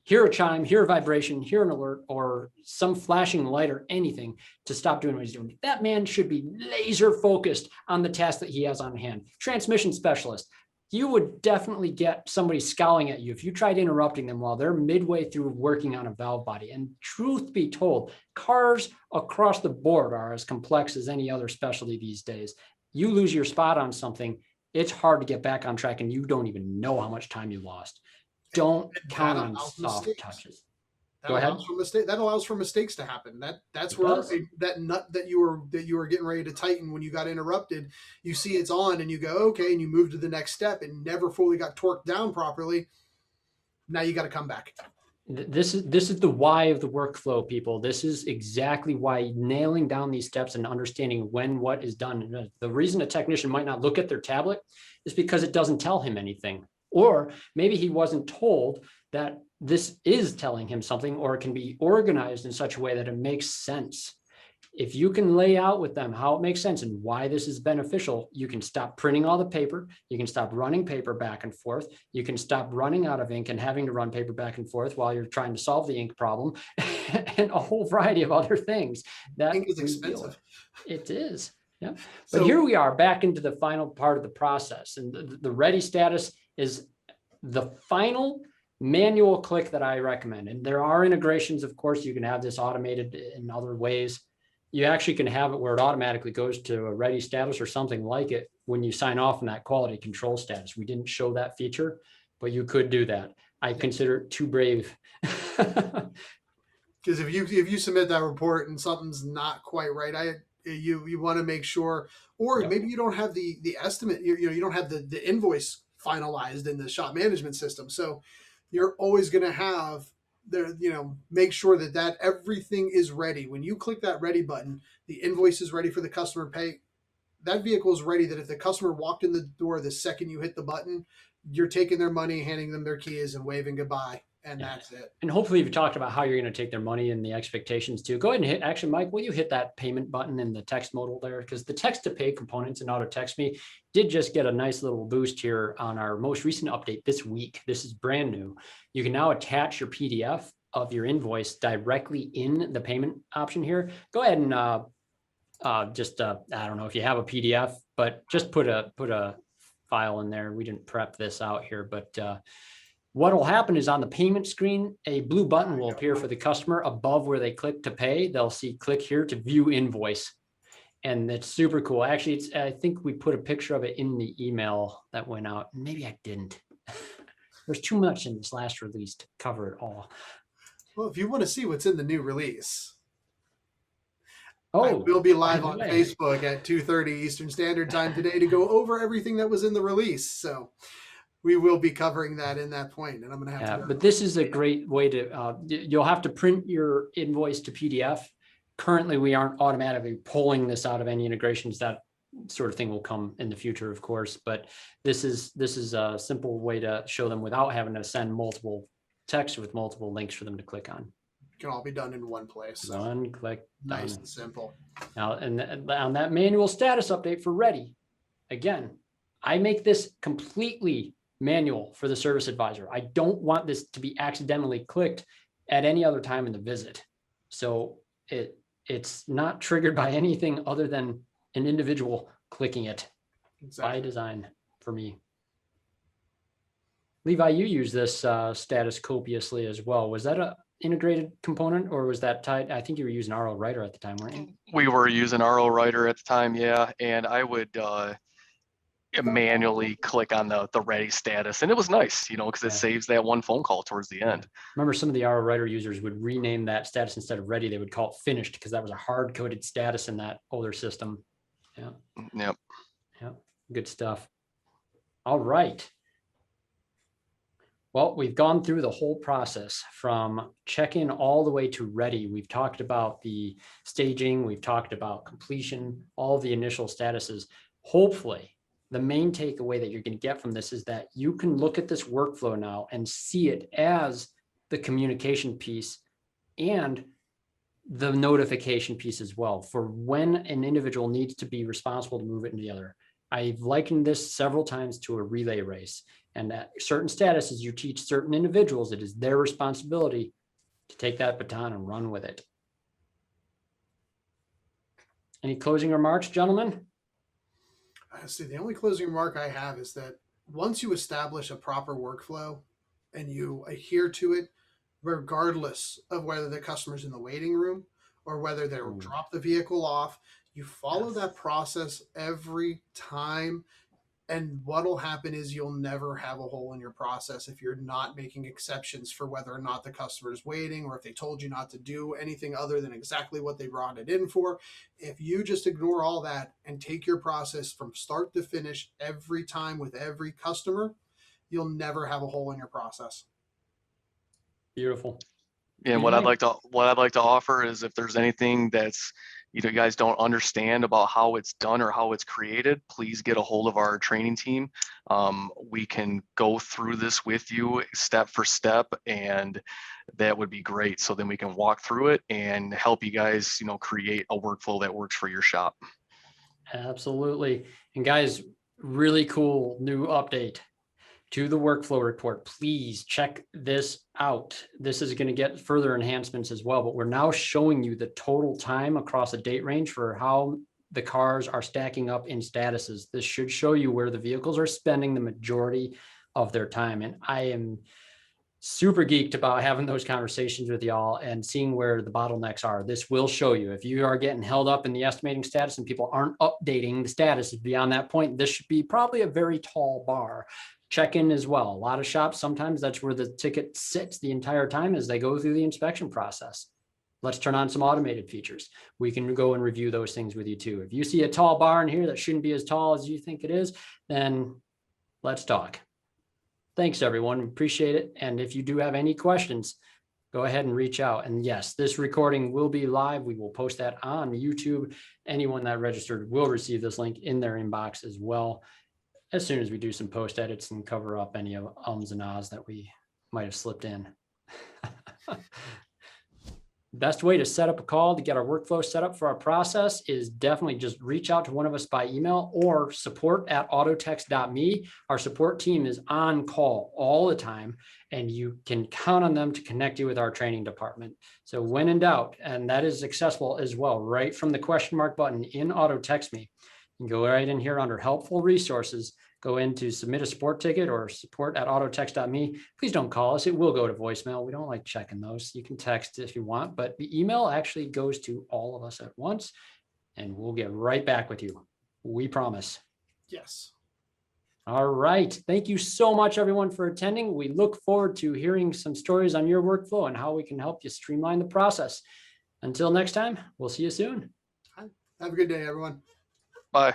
hear a chime, hear a vibration, hear an alert, or some flashing light or anything to stop doing what he's doing. That man should be laser focused on the task that he has on hand. Transmission specialist, you would definitely get somebody scowling at you if you tried interrupting them while they're midway through working on a valve body. And truth be told, cars across the board are as complex as any other specialty these days. You lose your spot on something, it's hard to get back on track and you don't even know how much time you lost. Don't count on soft touches. Go ahead. That allows for mistakes to happen. That's It where does. that nut that you were getting ready to tighten when you got interrupted, you see it's on and you go, okay, and you move to the next step and never fully got torqued down properly. Now you got to come back. This is the why of the workflow, people. This is exactly why nailing down these steps and understanding when what is done. The reason a technician might not look at their tablet is because it doesn't tell him anything. Or maybe he wasn't told that this is telling him something, or it can be organized in such a way that it makes sense. If you can lay out with them how it makes sense and why this is beneficial, you can stop printing all the paper. You can stop running paper back and forth. You can stop running out of ink and having to run paper back and forth while you're trying to solve the ink problem and a whole variety of other things. That Ink is expensive. It is. Yeah. So- But here we are back into the final part of the process, and the ready status is the final manual click that I recommend. And there are integrations, of course, you can have this automated in other ways. You actually can have it where it automatically goes to a ready status or something like it when you sign off on that quality control status. We didn't show that feature, but you could do that. I consider it too brave. Because if you submit that report and something's not quite right, you want to make sure, or Yep. maybe you don't have the estimate, you don't have the invoice finalized in the shop management system, so you're always going to have make sure that everything is ready. When you click that ready button, the invoice is ready for the customer to pay. That vehicle is ready that if the customer walked in the door the second you hit the button, you're taking their money, handing them their keys and waving goodbye. And Yeah. that's it. And hopefully you've talked about how you're going to take their money and the expectations too. Go ahead and hit, actually, Mike, will you hit that payment button in the text modal there? Because the text to pay components in Auto Text Me did just get a nice little boost here on our most recent update this week. This is brand new. You can now attach your PDF of your invoice directly in the payment option here. Go ahead and I don't know if you have a PDF, but just put a file in there. We didn't prep this out here, but what will happen is on the payment screen, a blue button will appear for the customer above where they click to pay. They'll see click here to view invoice. And it's super cool. Actually, I think we put a picture of it in the email that went out. Maybe I didn't. There's too much in this last release to cover it all. Well, if you want to see what's in the new release, I Oh, will be live by on the way. Facebook at 2:30 Eastern Standard Time today to go over everything that was in the release. So we will be covering that in that point, and I'm going to have Yeah, to go. but this is a great way to, you'll have to print your invoice to PDF. Currently, we aren't automatically pulling this out of any integrations. That sort of thing will come in the future, of course, but this is a simple way to show them without having to send multiple texts with multiple links for them to click on. It can all be done in one place. So One click. nice done. and simple. Now, and on that manual status update for Ready, again, I make this completely manual for the service advisor. I don't want this to be accidentally clicked at any other time in the visit. So it's not triggered by anything other than an individual clicking it by design for me. Levi, you use this status copiously as well. Was that a integrated component or was that tied? I think you were using RO Writer at the time, weren't you? We were using RO Writer at the time, yeah, and I would manually click on the ready status, and it was nice, you know, because it saves that one phone call towards the end. Remember, some of the RO Writer users would rename that status instead of ready. They would call it finished because that was a hard-coded status in that older system. Yeah. Yep. Yeah. Good stuff. All right. Well, we've gone through the whole process from check-in all the way to ready. We've talked about the staging. We've talked about completion, all the initial statuses. Hopefully, the main takeaway that you're going to get from this is that you can look at this workflow now and see it as the communication piece and the notification piece as well for when an individual needs to be responsible to move it into the other. I've likened this several times to a relay race, and at certain statuses, you teach certain individuals, it is their responsibility to take that baton and run with it. Any closing remarks, gentlemen? See, the only closing remark I have is that once you establish a proper workflow and you adhere to it, regardless of whether the customer's in the waiting room or whether they'll drop the vehicle off, you follow that process every time. And what'll happen is you'll never have a hole in your process if you're not making exceptions for whether or not the customer is waiting or if they told you not to do anything other than exactly what they brought it in for. If you just ignore all that and take your process from start to finish every time with every customer, you'll never have a hole in your process. Beautiful. And what I'd like to offer is if there's anything that's you guys don't understand about how it's done or how it's created, please get a hold of our training team. We can go through this with you step for step, and that would be great. So then we can walk through it and help you guys, create a workflow that works for your shop. Absolutely. And guys, really cool new update to the workflow report. Please check this out. This is going to get further enhancements as well, but we're now showing you the total time across a date range for how the cars are stacking up in statuses. This should show you where the vehicles are spending the majority of their time. And I am super geeked about having those conversations with y'all and seeing where the bottlenecks are. This will show you if you are getting held up in the estimating status and people aren't updating the status beyond that point. This should be probably a very tall bar. Check-in as well. A lot of shops, sometimes that's where the ticket sits the entire time as they go through the inspection process. Let's turn on some automated features. We can go and review those things with you too. If you see a tall bar in here that shouldn't be as tall as you think it is, then let's talk. Thanks, everyone. Appreciate it. And if you do have any questions, go ahead and reach out. And yes, this recording will be live. We will post that on YouTube. Anyone that registered will receive this link in their inbox as well, as soon as we do some post edits and cover up any of ums and ahs that we might have slipped in. Best way to set up a call to get our workflow set up for our process is definitely just reach out to one of us by email or support@autotext.me. Our support team is on call all the time, and you can count on them to connect you with our training department. So when in doubt, and that is accessible as well, right from the question mark button in AutoText Me. You can go right in here under helpful resources, go into submit a support ticket or support@autotext.me. Please don't call us. It will go to voicemail. We don't like checking those. You can text if you want, but the email actually goes to all of us at once, and we'll get right back with you. We promise. Yes. All right. Thank you so much, everyone, for attending. We look forward to hearing some stories on your workflow and how we can help you streamline the process. Until next time, we'll see you soon. Have a good day, everyone. Bye.